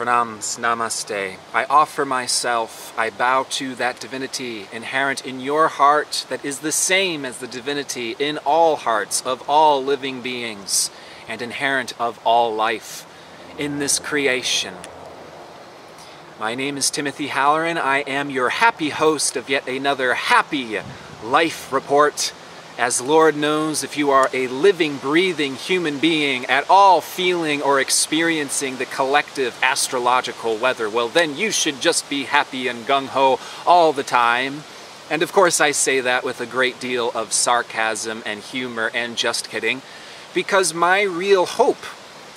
Pranams, namaste. I offer myself, I bow to that divinity inherent in your heart that is the same as the divinity in all hearts of all living beings and inherent of all life in this creation. My name is Timothy Halloran. I am your happy host of yet another happy life report. As Lord knows, if you are a living, breathing human being at all feeling or experiencing the collective astrological weather, well then you should just be happy and gung-ho all the time. And of course I say that with a great deal of sarcasm and humor and just kidding, because my real hope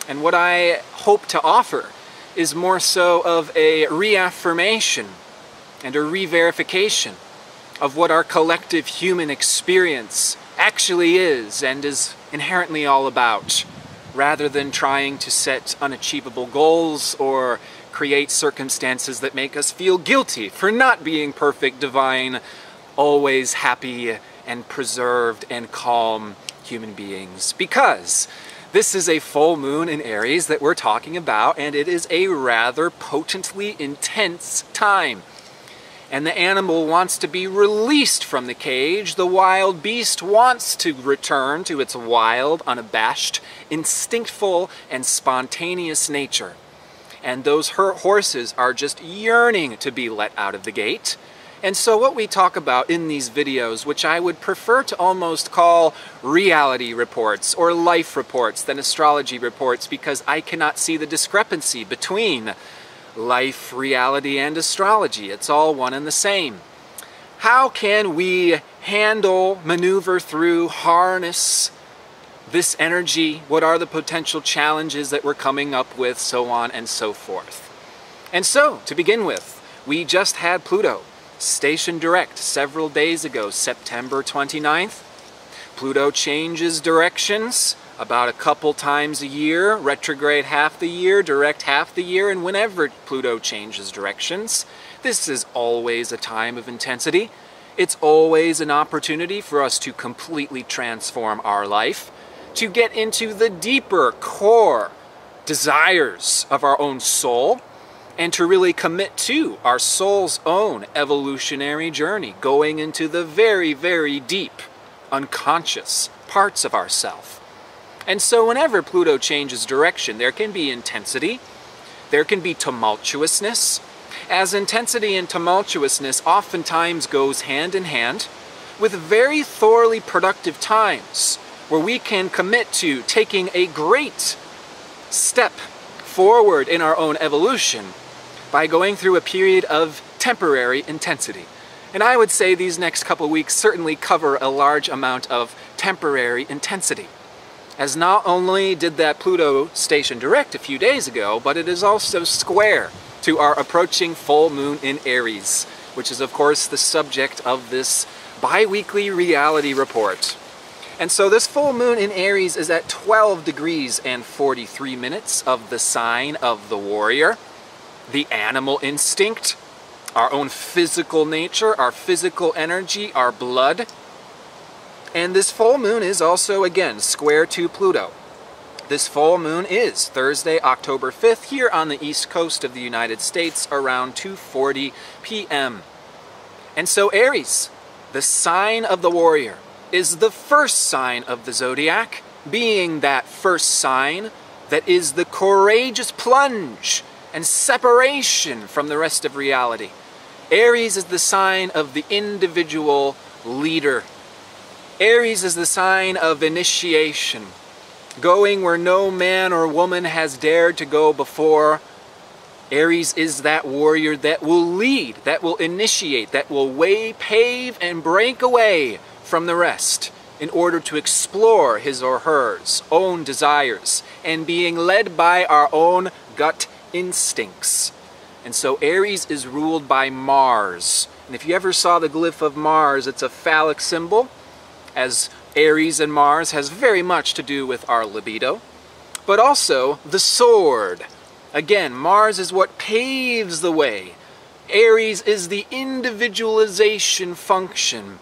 and what I hope to offer is more so of a reaffirmation and a re-verification of what our collective human experience actually is and is inherently all about, rather than trying to set unachievable goals or create circumstances that make us feel guilty for not being perfect, divine, always happy and preserved and calm human beings. Because this is a full moon in Aries that we're talking about, and it is a rather potently intense time. And the animal wants to be released from the cage. The wild beast wants to return to its wild, unabashed, instinctful, and spontaneous nature. And those horses are just yearning to be let out of the gate. And so what we talk about in these videos, which I would prefer to almost call reality reports or life reports than astrology reports, because I cannot see the discrepancy between life, reality, and astrology. It's all one and the same. How can we handle, maneuver through, harness this energy? What are the potential challenges that we're coming up with, so on and so forth? And so, to begin with, we just had Pluto station direct several days ago, September 29th. Pluto changes directions about a couple times a year, retrograde half the year, direct half the year, and whenever Pluto changes directions, this is always a time of intensity. It's always an opportunity for us to completely transform our life, to get into the deeper core desires of our own soul, and to really commit to our soul's own evolutionary journey, going into the very, very deep, unconscious parts of ourself. And so whenever Pluto changes direction, there can be intensity, there can be tumultuousness, as intensity and tumultuousness oftentimes goes hand in hand with very thoroughly productive times where we can commit to taking a great step forward in our own evolution by going through a period of temporary intensity. And I would say these next couple weeks certainly cover a large amount of temporary intensity, as not only did that Pluto station direct a few days ago, but it is also square to our approaching full moon in Aries, which is of course the subject of this bi-weekly reality report. And so this full moon in Aries is at 12 degrees and 43 minutes of the sign of the warrior, the animal instinct, our own physical nature, our physical energy, our blood. And this full moon is also, again, square to Pluto. This full moon is Thursday, October 5th, here on the east coast of the United States, around 2:40 p.m. And so Aries, the sign of the warrior, is the first sign of the zodiac, being that first sign that is the courageous plunge and separation from the rest of reality. Aries is the sign of the individual leader. Aries is the sign of initiation, going where no man or woman has dared to go before. Aries is that warrior that will lead, that will initiate, that will pave and break away from the rest in order to explore his or her own desires and being led by our own gut instincts. And so Aries is ruled by Mars. And if you ever saw the glyph of Mars, it's a phallic symbol, as Aries and Mars has very much to do with our libido, but also the sword. Again, Mars is what paves the way. Aries is the individualization function,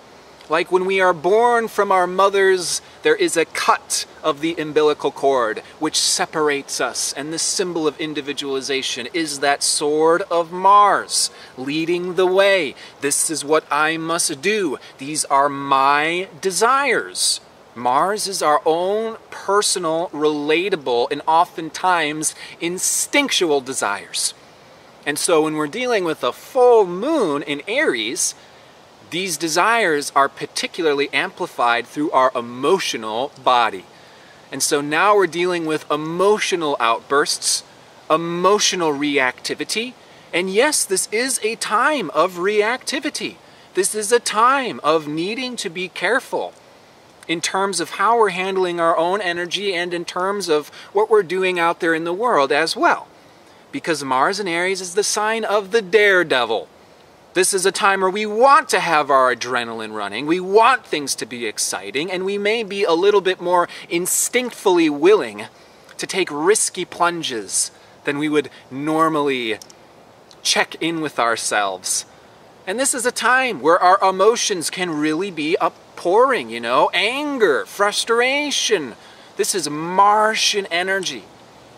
Like when we are born from our mothers, there is a cut of the umbilical cord which separates us, and the symbol of individualization is that sword of Mars, leading the way. This is what I must do. These are my desires. Mars is our own personal, relatable, and oftentimes instinctual desires. And so when we're dealing with a full moon in Aries, these desires are particularly amplified through our emotional body. And so now we're dealing with emotional outbursts, emotional reactivity, and yes, this is a time of reactivity. This is a time of needing to be careful in terms of how we're handling our own energy and in terms of what we're doing out there in the world as well. Because Mars in Aries is the sign of the daredevil. This is a time where we want to have our adrenaline running, we want things to be exciting, and we may be a little bit more instinctively willing to take risky plunges than we would normally check in with ourselves. And this is a time where our emotions can really be outpouring, you know, anger, frustration. This is Martian energy.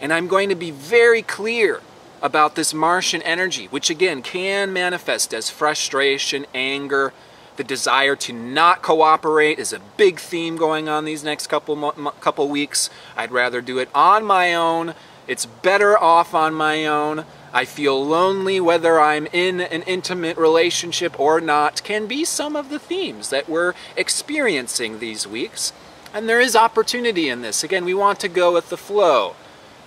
And I'm going to be very clear about this Martian energy, which again can manifest as frustration, anger, the desire to not cooperate is a big theme going on these next couple weeks. I'd rather do it on my own. It's better off on my own. I feel lonely whether I'm in an intimate relationship or not can be some of the themes that we're experiencing these weeks. And there is opportunity in this. Again, we want to go with the flow.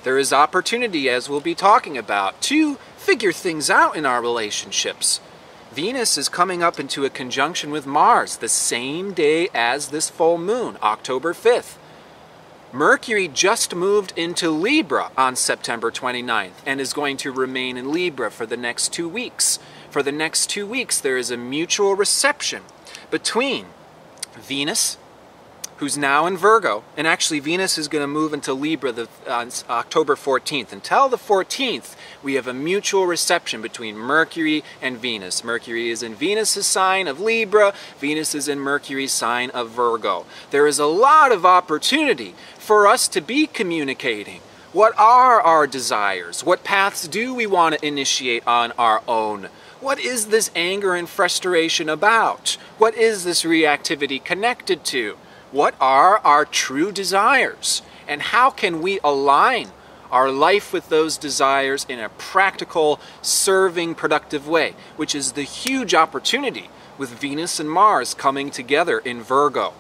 There is opportunity, as we'll be talking about, to figure things out in our relationships. Venus is coming up into a conjunction with Mars the same day as this full moon, October 5th. Mercury just moved into Libra on September 29th and is going to remain in Libra for the next 2 weeks. For the next 2 weeks, there is a mutual reception between Venus, who's now in Virgo, and actually Venus is going to move into Libra on October 14th. Until the 14th, we have a mutual reception between Mercury and Venus. Mercury is in Venus's sign of Libra, Venus is in Mercury's sign of Virgo. There is a lot of opportunity for us to be communicating. What are our desires? What paths do we want to initiate on our own? What is this anger and frustration about? What is this reactivity connected to? What are our true desires? And how can we align our life with those desires in a practical, serving, productive way? Which is the huge opportunity with Venus and Mars coming together in Virgo.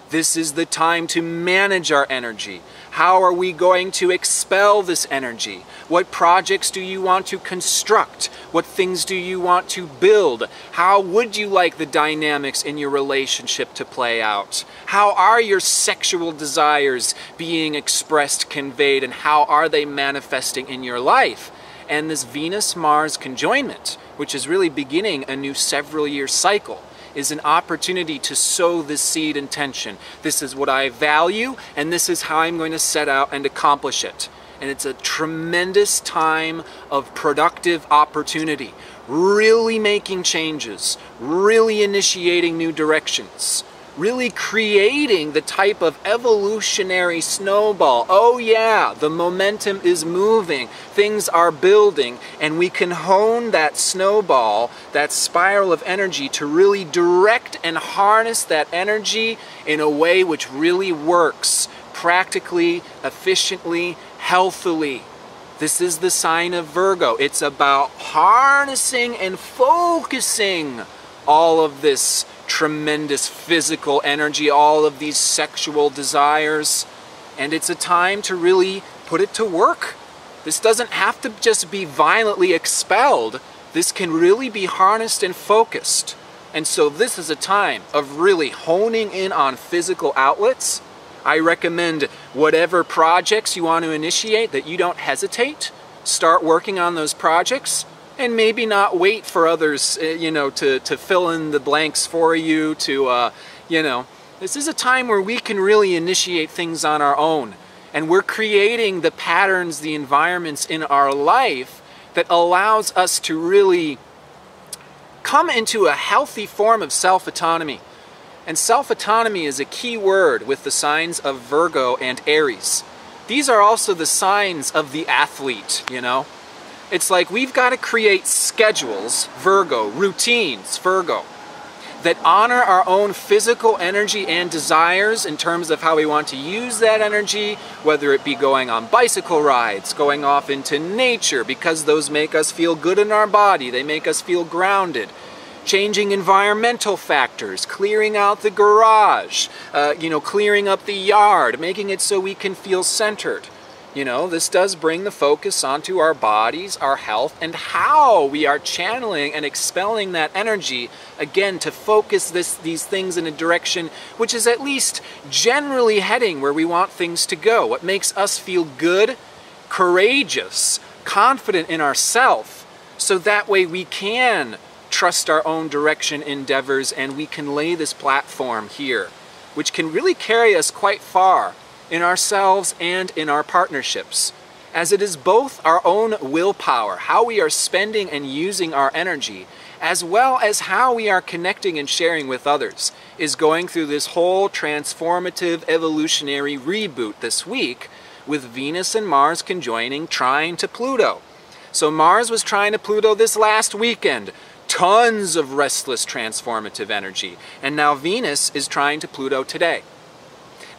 This is the time to manage our energy. How are we going to expel this energy? What projects do you want to construct? What things do you want to build? How would you like the dynamics in your relationship to play out? How are your sexual desires being expressed, conveyed, and how are they manifesting in your life? And this Venus-Mars conjoinment, which is really beginning a new several-year cycle, is an opportunity to sow this seed intention. This is what I value, and this is how I'm going to set out and accomplish it. And it's a tremendous time of productive opportunity, really making changes, really initiating new directions, really creating the type of evolutionary snowball. Oh yeah, the momentum is moving, things are building, and we can hone that snowball, that spiral of energy, to really direct and harness that energy in a way which really works, practically, efficiently, healthily. This is the sign of Virgo. It's about harnessing and focusing all of this tremendous physical energy, all of these sexual desires, and it's a time to really put it to work. This doesn't have to just be violently expelled. This can really be harnessed and focused. And so this is a time of really honing in on physical outlets. I recommend whatever projects you want to initiate, that you don't hesitate. Start working on those projects. And maybe not wait for others, to fill in the blanks for you, This is a time where we can really initiate things on our own. And we're creating the patterns, the environments in our life that allows us to really come into a healthy form of self-autonomy. And self-autonomy is a key word with the signs of Virgo and Aries. These are also the signs of the athlete, you know? It's like we've got to create schedules, Virgo, routines, Virgo, that honor our own physical energy and desires in terms of how we want to use that energy, whether it be going on bicycle rides, going off into nature, because those make us feel good in our body, they make us feel grounded. Changing environmental factors, clearing out the garage, clearing up the yard, making it so we can feel centered. You know, this does bring the focus onto our bodies, our health, and how we are channeling and expelling that energy, again, to focus these things in a direction which is at least generally heading where we want things to go. What makes us feel good, courageous, confident in ourselves, so that way we can trust our own direction endeavors and we can lay this platform here, which can really carry us quite far in ourselves and in our partnerships, as it is both our own willpower, how we are spending and using our energy, as well as how we are connecting and sharing with others, is going through this whole transformative evolutionary reboot this week, with Venus and Mars conjoining, trine to Pluto. So Mars was trine to Pluto this last weekend. Tons of restless transformative energy. And now Venus is trine to Pluto today.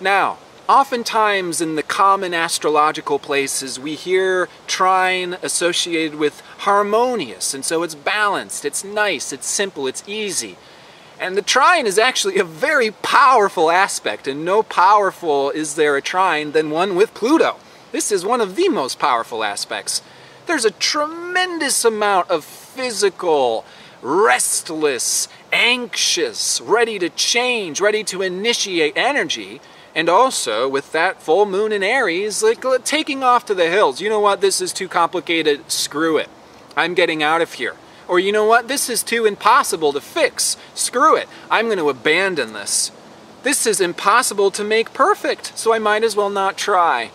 Now, oftentimes in the common astrological places, we hear trine associated with harmonious, and so it's balanced, it's nice, it's simple, it's easy. And the trine is actually a very powerful aspect, and no powerful is there a trine than one with Pluto. This is one of the most powerful aspects. There's a tremendous amount of physical, restless, anxious, ready to change, ready to initiate energy. And also, with that full moon in Aries, like taking off to the hills. You know what, this is too complicated, screw it. I'm getting out of here. Or you know what, this is too impossible to fix, screw it. I'm going to abandon this. This is impossible to make perfect, so I might as well not try.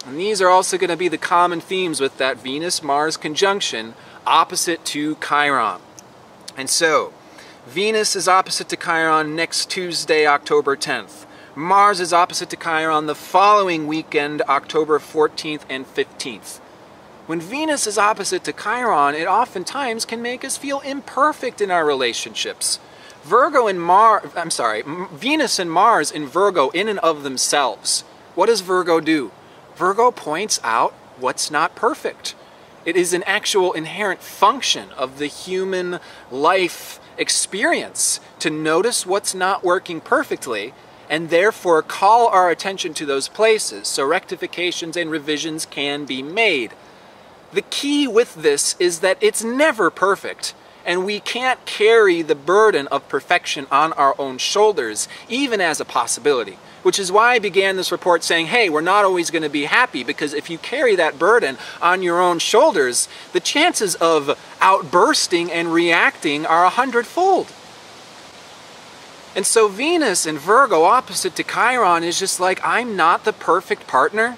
And these are also going to be the common themes with that Venus-Mars conjunction opposite to Chiron. And so, Venus is opposite to Chiron next Tuesday, October 10th. Mars is opposite to Chiron the following weekend, October 14th and 15th. When Venus is opposite to Chiron, it oftentimes can make us feel imperfect in our relationships. Venus and Mars in Virgo in and of themselves. What does Virgo do? Virgo points out what's not perfect. It is an actual inherent function of the human life experience to notice what's not working perfectly and therefore call our attention to those places so rectifications and revisions can be made. The key with this is that it's never perfect, and we can't carry the burden of perfection on our own shoulders, even as a possibility. Which is why I began this report saying, hey, we're not always going to be happy, because if you carry that burden on your own shoulders, the chances of outbursting and reacting are 100-fold. And so Venus in Virgo opposite to Chiron is just like, I'm not the perfect partner.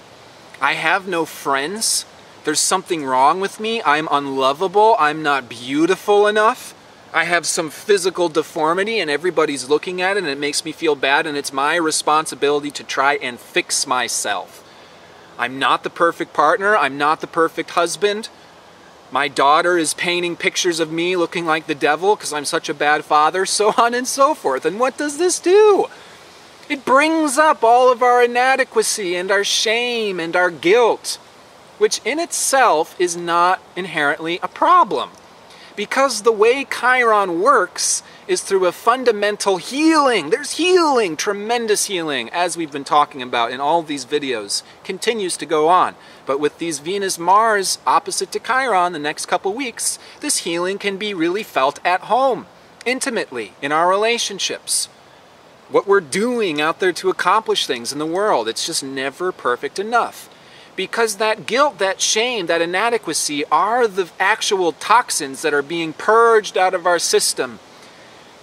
I have no friends. There's something wrong with me. I'm unlovable. I'm not beautiful enough. I have some physical deformity and everybody's looking at it and it makes me feel bad, and it's my responsibility to try and fix myself. I'm not the perfect partner. I'm not the perfect husband. My daughter is painting pictures of me looking like the devil because I'm such a bad father, so on and so forth. And what does this do? It brings up all of our inadequacy and our shame and our guilt, which in itself is not inherently a problem. Because the way Chiron works is through a fundamental healing. There's healing, tremendous healing, as we've been talking about in all of these videos. Continues to go on. But with these Venus-Mars opposite to Chiron the next couple weeks, this healing can be really felt at home, intimately, in our relationships. What we're doing out there to accomplish things in the world, it's just never perfect enough. Because that guilt, that shame, that inadequacy are the actual toxins that are being purged out of our system.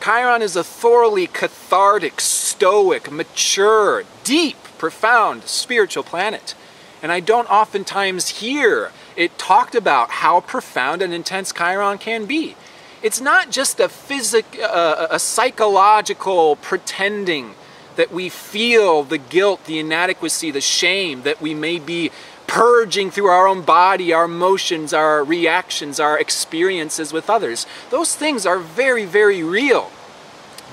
Chiron is a thoroughly cathartic, stoic, mature, deep, profound spiritual planet. And I don't oftentimes hear it talked about how profound and intense Chiron can be. It's not just a psychological pretending that we feel the guilt, the inadequacy, the shame, that we may be purging through our own body, our emotions, our reactions, our experiences with others. Those things are very, very real.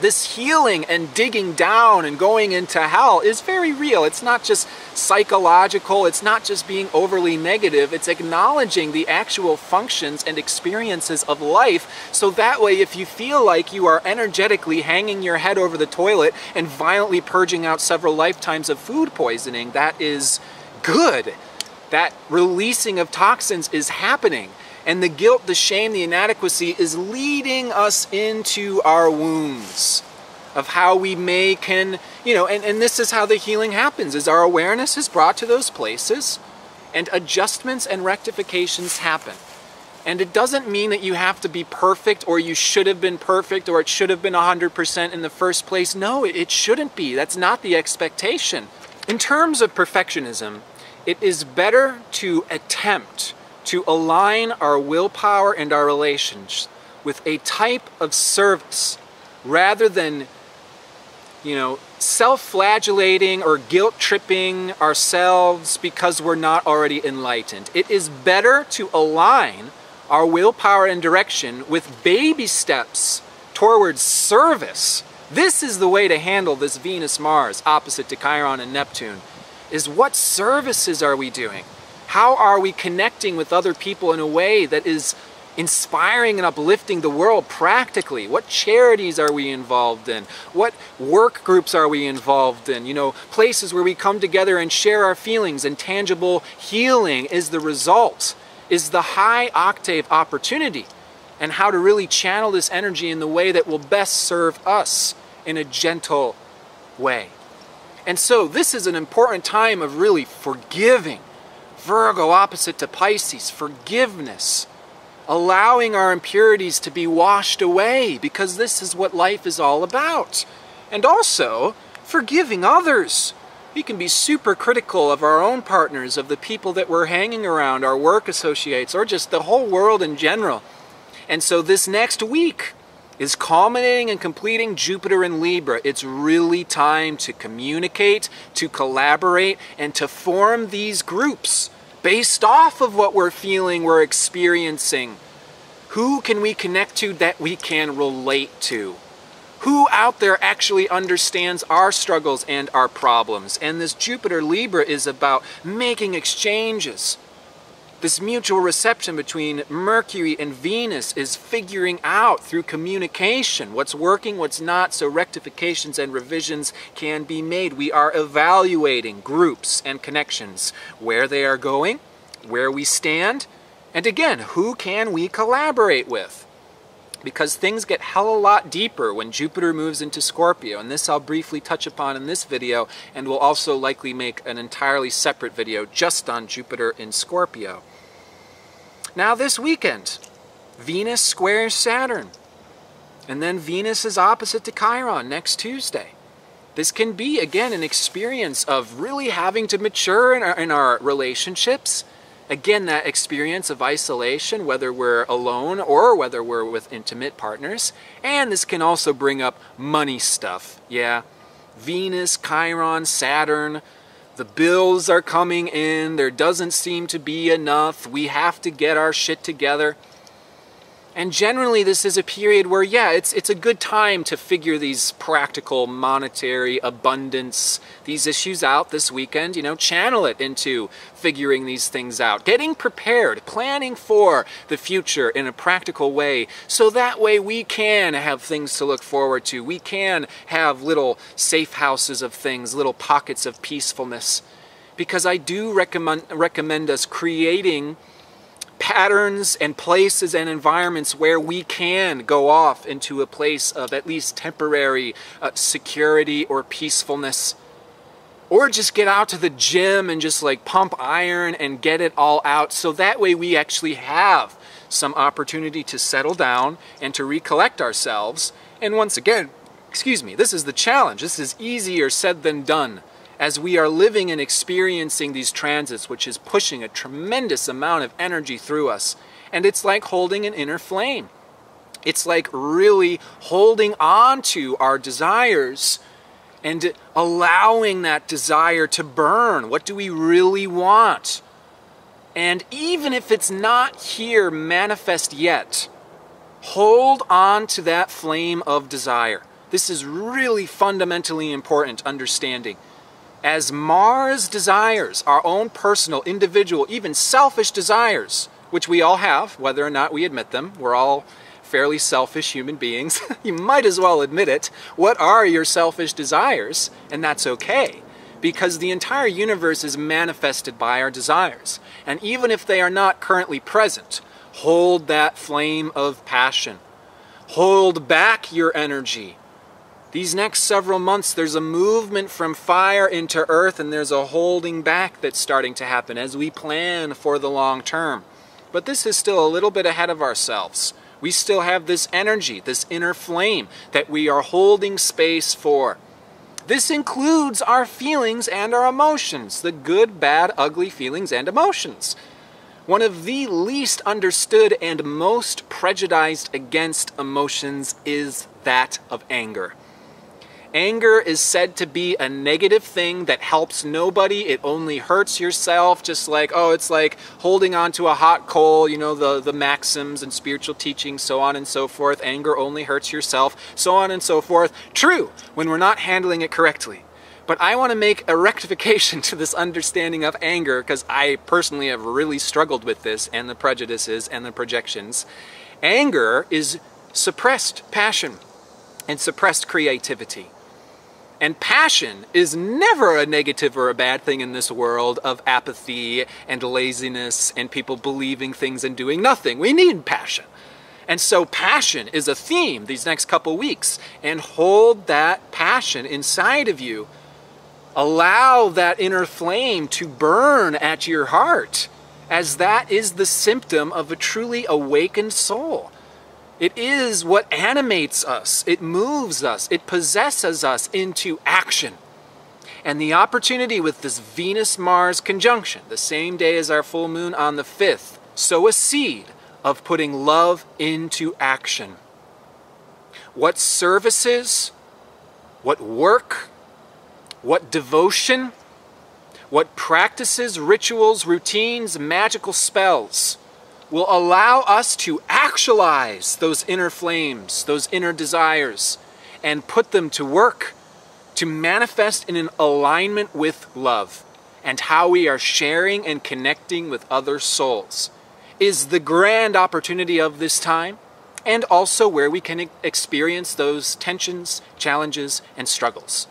This healing and digging down and going into hell is very real. It's not just psychological, it's not just being overly negative, it's acknowledging the actual functions and experiences of life, so that way if you feel like you are energetically hanging your head over the toilet and violently purging out several lifetimes of food poisoning, that is good. That releasing of toxins is happening. And the guilt, the shame, the inadequacy is leading us into our wounds of how we and this is how the healing happens, is our awareness is brought to those places and adjustments and rectifications happen. And it doesn't mean that you have to be perfect or you should have been perfect or it should have been 100% in the first place. No, it shouldn't be. That's not the expectation. In terms of perfectionism, it is better to attempt to align our willpower and our relations with a type of service rather than, self-flagellating or guilt-tripping ourselves because we're not already enlightened. It is better to align our willpower and direction with baby steps towards service. This is the way to handle this Venus-Mars opposite to Chiron and Neptune, is what services are we doing? How are we connecting with other people in a way that is inspiring and uplifting the world practically? What charities are we involved in? What work groups are we involved in? Places where we come together and share our feelings, and tangible healing is the result, is the high octave opportunity, and how to really channel this energy in the way that will best serve us in a gentle way. And so this is an important time of really forgiving. Virgo opposite to Pisces, forgiveness, allowing our impurities to be washed away, because this is what life is all about. And also, forgiving others. We can be super critical of our own partners, of the people that we're hanging around, our work associates, or just the whole world in general. And so this next week is culminating and completing Jupiter in Libra. It's really time to communicate, to collaborate, and to form these groups based off of what we're feeling, we're experiencing. Who can we connect to that we can relate to? Who out there actually understands our struggles and our problems? And this Jupiter Libra is about making exchanges. This mutual reception between Mercury and Venus is figuring out through communication what's working, what's not, so rectifications and revisions can be made. We are evaluating groups and connections, where they are going, where we stand, and again, who can we collaborate with? Because things get hell a lot deeper when Jupiter moves into Scorpio, and this I'll briefly touch upon in this video, and we'll also likely make an entirely separate video just on Jupiter in Scorpio. Now this weekend, Venus squares Saturn, and then Venus is opposite to Chiron next Tuesday. This can be, again, an experience of really having to mature in our relationships. Again, that experience of isolation, whether we're alone or whether we're with intimate partners. And this can also bring up money stuff. Yeah, Venus, Chiron, Saturn. The bills are coming in, there doesn't seem to be enough, we have to get our shit together. And generally this is a period where, yeah, it's a good time to figure these practical, monetary, abundance, these issues out this weekend, channel it into figuring these things out, getting prepared, planning for the future in a practical way, so that way we can have things to look forward to. We can have little safe houses of things, little pockets of peacefulness. Because I do recommend us creating patterns and places and environments where we can go off into a place of at least temporary security or peacefulness. Or just get out to the gym and just like pump iron and get it all out, so that way we actually have some opportunity to settle down and to recollect ourselves. And once again, this is the challenge. This is easier said than done, as we are living and experiencing these transits, which is pushing a tremendous amount of energy through us. And it's like holding an inner flame. It's like really holding on to our desires and allowing that desire to burn. What do we really want? And even if it's not here manifest yet, hold on to that flame of desire. This is really fundamentally important understanding. As Mars desires, our own personal, individual, even selfish desires, which we all have, whether or not we admit them, we're all fairly selfish human beings. You might as well admit it. What are your selfish desires? And that's okay, because the entire universe is manifested by our desires. And even if they are not currently present, hold that flame of passion. Hold back your energy. These next several months, there's a movement from fire into earth, and there's a holding back that's starting to happen as we plan for the long term. But this is still a little bit ahead of ourselves. We still have this energy, this inner flame that we are holding space for. This includes our feelings and our emotions, the good, bad, ugly feelings and emotions. One of the least understood and most prejudiced against emotions is that of anger. Anger is said to be a negative thing that helps nobody. It only hurts yourself, just like, oh, it's like holding on to a hot coal, you know, the maxims and spiritual teachings, so on and so forth. Anger only hurts yourself, so on and so forth. True, when we're not handling it correctly. But I want to make a rectification to this understanding of anger, because I personally have really struggled with this and the prejudices and the projections. Anger is suppressed passion and suppressed creativity. And passion is never a negative or a bad thing in this world of apathy and laziness and people believing things and doing nothing. We need passion. And so passion is a theme these next couple weeks. And hold that passion inside of you. Allow that inner flame to burn at your heart, as that is the symptom of a truly awakened soul. It is what animates us, it moves us, it possesses us into action. And the opportunity with this Venus-Mars conjunction, the same day as our full moon on the 5th, sow a seed of putting love into action. What services, what work, what devotion, what practices, rituals, routines, magical spells will allow us to actualize those inner flames, those inner desires, and put them to work to manifest in an alignment with love and how we are sharing and connecting with other souls is the grand opportunity of this time, and also where we can experience those tensions, challenges, and struggles.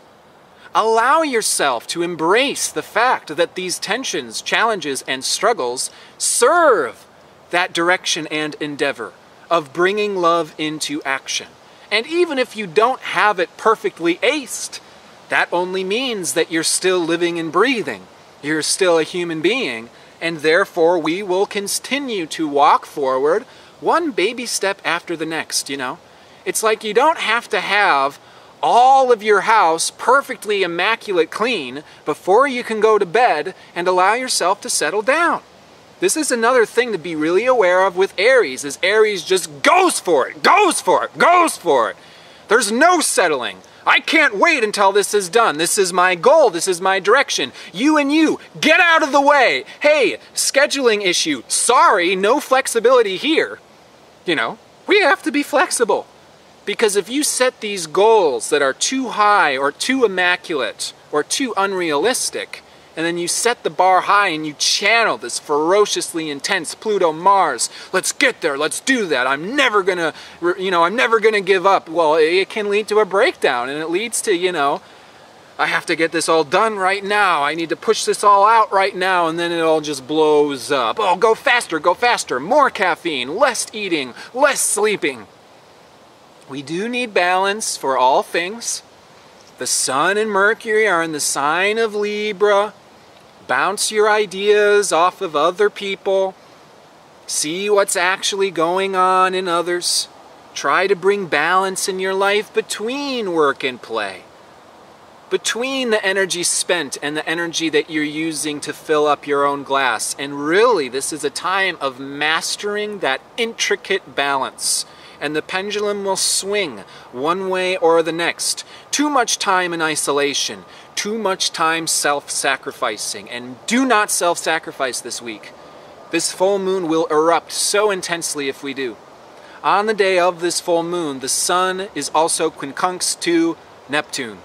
Allow yourself to embrace the fact that these tensions, challenges, and struggles serve that direction and endeavor of bringing love into action. And even if you don't have it perfectly aced, that only means that you're still living and breathing. You're still a human being, and therefore we will continue to walk forward one baby step after the next, you know? It's like you don't have to have all of your house perfectly immaculate clean before you can go to bed and allow yourself to settle down. This is another thing to be really aware of with Aries, is Aries just goes for it, goes for it, goes for it. There's no settling. I can't wait until this is done. This is my goal. This is my direction. You and you, get out of the way. Hey, scheduling issue. Sorry, no flexibility here. You know, we have to be flexible. Because if you set these goals that are too high or too immaculate or too unrealistic, and then you set the bar high and you channel this ferociously intense Pluto Mars, let's get there, let's do that, I'm never gonna, I'm never gonna give up. Well, it can lead to a breakdown, and it leads to, I have to get this all done right now, I need to push this all out right now, and then it all just blows up. Oh, go faster, more caffeine, less eating, less sleeping. We do need balance for all things. The Sun and Mercury are in the sign of Libra. Bounce your ideas off of other people. See what's actually going on in others. Try to bring balance in your life between work and play. Between the energy spent and the energy that you're using to fill up your own glass. And really, this is a time of mastering that intricate balance. and the pendulum will swing one way or the next. Too much time in isolation, too much time self-sacrificing, and do not self-sacrifice this week. This full moon will erupt so intensely if we do. On the day of this full moon, the sun is also quincunx to Neptune.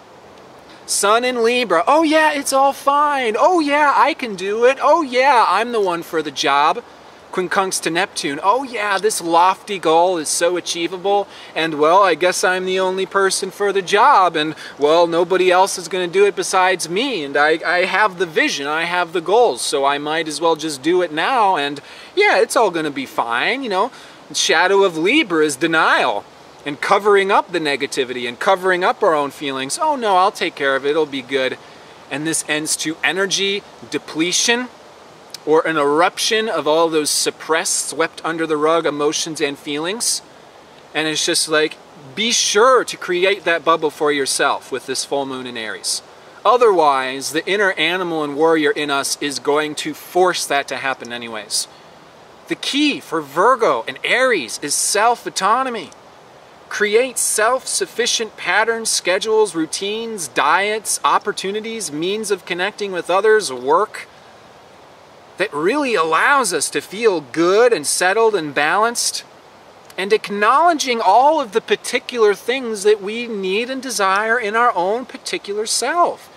Sun in Libra, oh yeah, it's all fine. Oh yeah, I can do it. Oh yeah, I'm the one for the job. Quincunx to Neptune, oh yeah, this lofty goal is so achievable, and well, I guess I'm the only person for the job, and well, nobody else is going to do it besides me, and I have the vision, I have the goals, so I might as well just do it now, and yeah, it's all going to be fine, you know. The shadow of Libra is denial, and covering up the negativity, and covering up our own feelings. Oh no, I'll take care of it, it'll be good. And this ends to energy depletion, or an eruption of all those suppressed, swept under the rug emotions and feelings. And it's just like, be sure to create that bubble for yourself with this full moon in Aries. Otherwise, the inner animal and warrior in us is going to force that to happen anyways. The key for Virgo and Aries is self-autonomy. Create self-sufficient patterns, schedules, routines, diets, opportunities, means of connecting with others, work, that really allows us to feel good and settled and balanced, and acknowledging all of the particular things that we need and desire in our own particular self.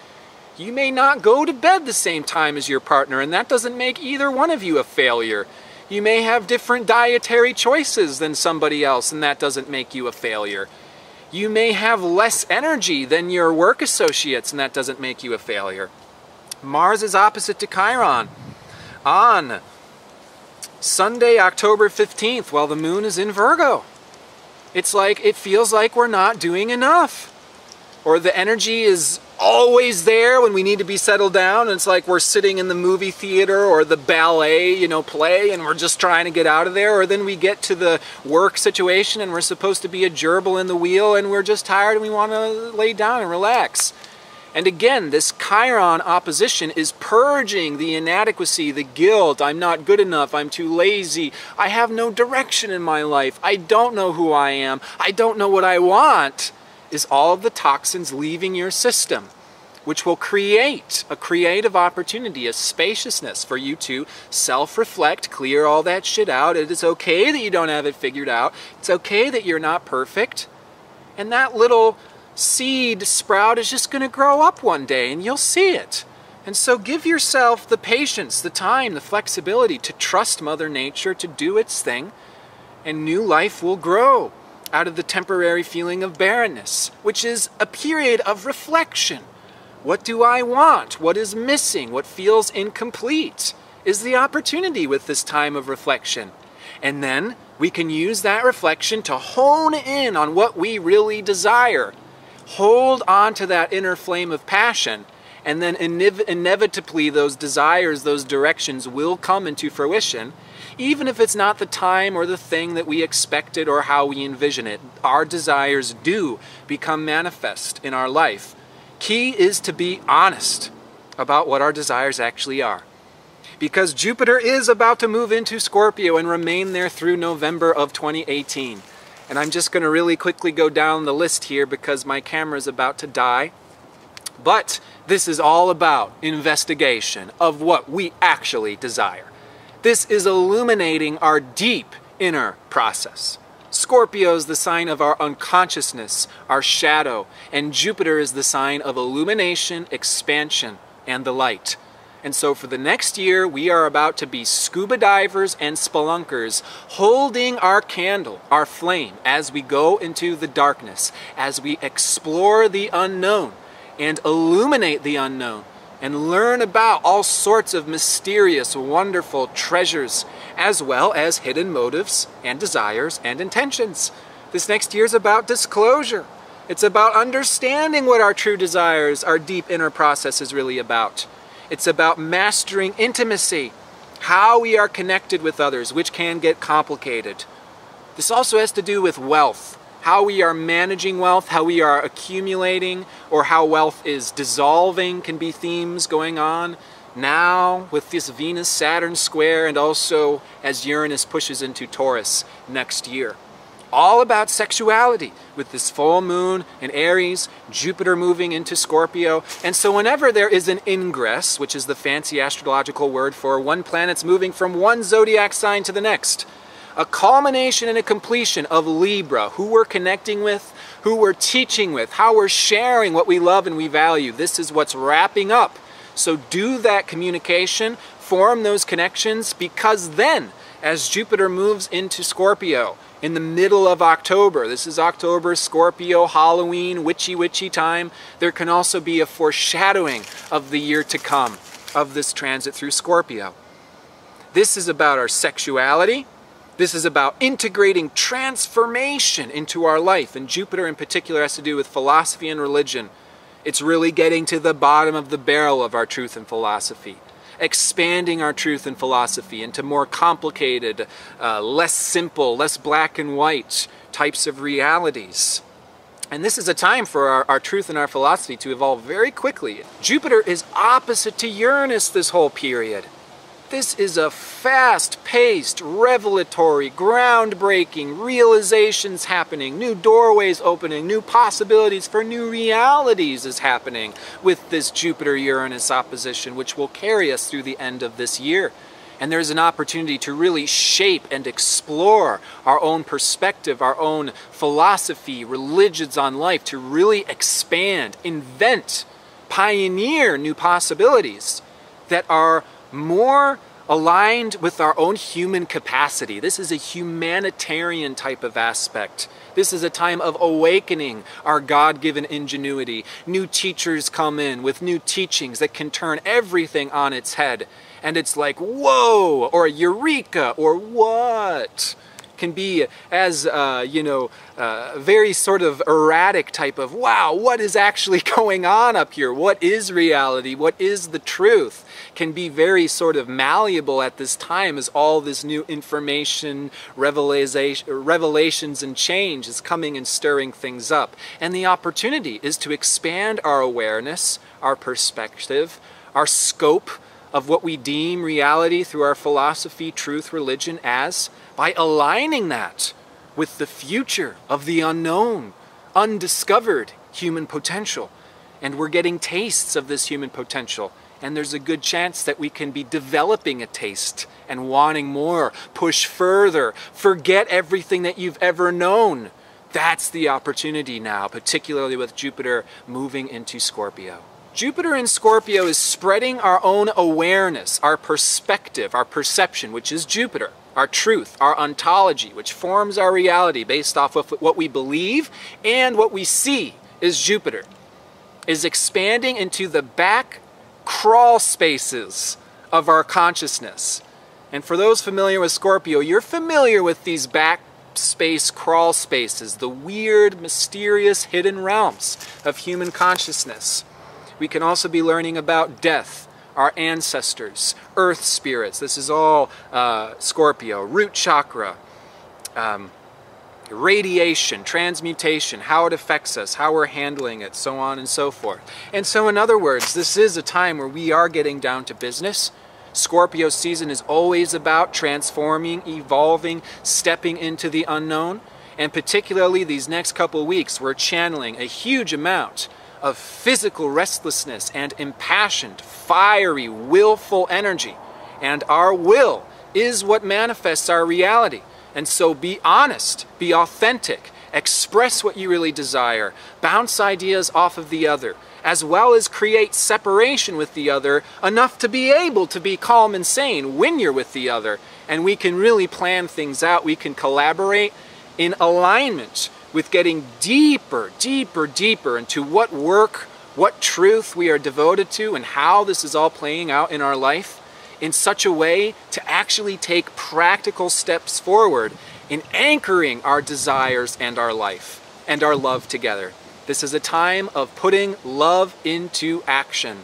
You may not go to bed the same time as your partner, and that doesn't make either one of you a failure. You may have different dietary choices than somebody else, and that doesn't make you a failure. You may have less energy than your work associates, and that doesn't make you a failure. Mars is opposite to Chiron on Sunday, October 15th, while the moon is in Virgo. It's like, it feels like we're not doing enough. Or the energy is always there when we need to be settled down, and it's like we're sitting in the movie theater or the ballet, you know, play, and we're just trying to get out of there. Or then we get to the work situation and we're supposed to be a gerbil in the wheel, and we're just tired and we want to lay down and relax. And again, this Chiron opposition is purging the inadequacy, the guilt. I'm not good enough, I'm too lazy, I have no direction in my life, I don't know who I am, I don't know what I want, is all of the toxins leaving your system, which will create a creative opportunity, a spaciousness for you to self-reflect, clear all that shit out. It is okay that you don't have it figured out. It's okay that you're not perfect. And that little seed sprout is just going to grow up one day, and you'll see it. And so give yourself the patience, the time, the flexibility to trust Mother Nature to do its thing, and new life will grow out of the temporary feeling of barrenness, which is a period of reflection. What do I want? What is missing? What feels incomplete? Is the opportunity with this time of reflection. And then we can use that reflection to hone in on what we really desire. Hold on to that inner flame of passion, and then inevitably those desires, those directions will come into fruition, even if it's not the time or the thing that we expected or how we envision it. Our desires do become manifest in our life. Key is to be honest about what our desires actually are. Because Jupiter is about to move into Scorpio and remain there through November of 2018. And I'm just going to really quickly go down the list here because my camera's about to die. But this is all about investigation of what we actually desire. This is illuminating our deep inner process. Scorpio is the sign of our unconsciousness, our shadow, and Jupiter is the sign of illumination, expansion, and the light. And so for the next year, we are about to be scuba divers and spelunkers, holding our candle, our flame, as we go into the darkness, as we explore the unknown and illuminate the unknown, and learn about all sorts of mysterious, wonderful treasures, as well as hidden motives and desires and intentions. This next year is about disclosure. It's about understanding what our true desires, our deep inner process is really about. It's about mastering intimacy, how we are connected with others, which can get complicated. This also has to do with wealth, how we are managing wealth, how we are accumulating, or how wealth is dissolving can be themes going on now with this Venus-Saturn square, and also as Uranus pushes into Taurus next year. all about sexuality with this full moon in Aries, Jupiter moving into Scorpio. And so whenever there is an ingress, which is the fancy astrological word for one planet's moving from one zodiac sign to the next, a culmination and a completion of Libra, who we're connecting with, who we're teaching with, how we're sharing what we love and we value. This is what's wrapping up. So do that communication, form those connections, because then, as Jupiter moves into Scorpio in the middle of October, this is October, Scorpio, Halloween, witchy time, there can also be a foreshadowing of the year to come of this transit through Scorpio. This is about our sexuality. This is about integrating transformation into our life, and Jupiter in particular has to do with philosophy and religion. It's really getting to the bottom of the barrel of our truth and philosophy, expanding our truth and philosophy into more complicated, less simple, less black and white types of realities. And this is a time for our truth and our philosophy to evolve very quickly. Jupiter is opposite to Uranus this whole period. This is a fast-paced, revelatory, groundbreaking, realizations happening, new doorways opening, new possibilities for new realities is happening with this Jupiter-Uranus opposition, which will carry us through the end of this year. And there's an opportunity to really shape and explore our own perspective, our own philosophy, religions on life, to really expand, invent, pioneer new possibilities that are more aligned with our own human capacity. This is a humanitarian type of aspect. This is a time of awakening our God-given ingenuity. New teachers come in with new teachings that can turn everything on its head. And it's like, whoa, or eureka, or what? Can be as, very sort of erratic type of, wow, what is actually going on up here? What is reality? What is the truth? Can be very sort of malleable at this time as all this new information, revelations and change is coming and stirring things up. And the opportunity is to expand our awareness, our perspective, our scope of what we deem reality through our philosophy, truth, religion as, by aligning that with the future of the unknown, undiscovered human potential. And we're getting tastes of this human potential. And there's a good chance that we can be developing a taste and wanting more, push further, forget everything that you've ever known. That's the opportunity now, particularly with Jupiter moving into Scorpio. Jupiter in Scorpio is spreading our own awareness, our perspective, our perception, which is Jupiter, our truth, our ontology, which forms our reality based off of what we believe and what we see is Jupiter, is expanding into the back crawl spaces of our consciousness. And for those familiar with Scorpio, you're familiar with these back space crawl spaces, the weird, mysterious, hidden realms of human consciousness. We can also be learning about death, our ancestors, earth spirits. This is all Scorpio, root chakra, radiation, transmutation, how it affects us, how we're handling it, so on and so forth. And so in other words, this is a time where we are getting down to business. Scorpio season is always about transforming, evolving, stepping into the unknown. And particularly these next couple weeks, we're channeling a huge amount of physical restlessness and impassioned, fiery, willful energy. And our will is what manifests our reality. And so be honest, be authentic, express what you really desire, bounce ideas off of the other, as well as create separation with the other enough to be able to be calm and sane when you're with the other. And we can really plan things out. We can collaborate in alignment with getting deeper, deeper, deeper into what work, what truth we are devoted to, and how this is all playing out in our life in such a way to actually take practical steps forward in anchoring our desires and our life and our love together. This is a time of putting love into action.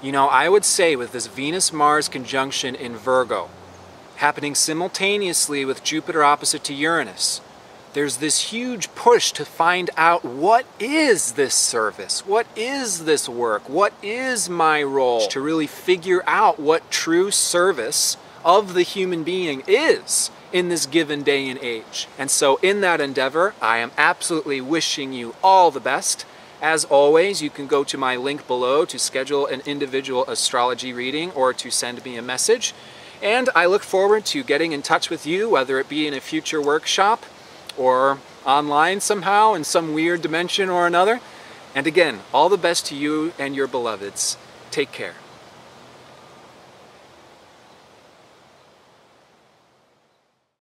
You know, I would say with this Venus-Mars conjunction in Virgo, happening simultaneously with Jupiter opposite to Uranus, there's this huge push to find out, what is this service? What is this work? What is my role? To really figure out what true service of the human being is in this given day and age. And so in that endeavor, I am absolutely wishing you all the best. As always, you can go to my link below to schedule an individual astrology reading or to send me a message. And I look forward to getting in touch with you, whether it be in a future workshop or online somehow in some weird dimension or another. And again, all the best to you and your beloveds. Take care.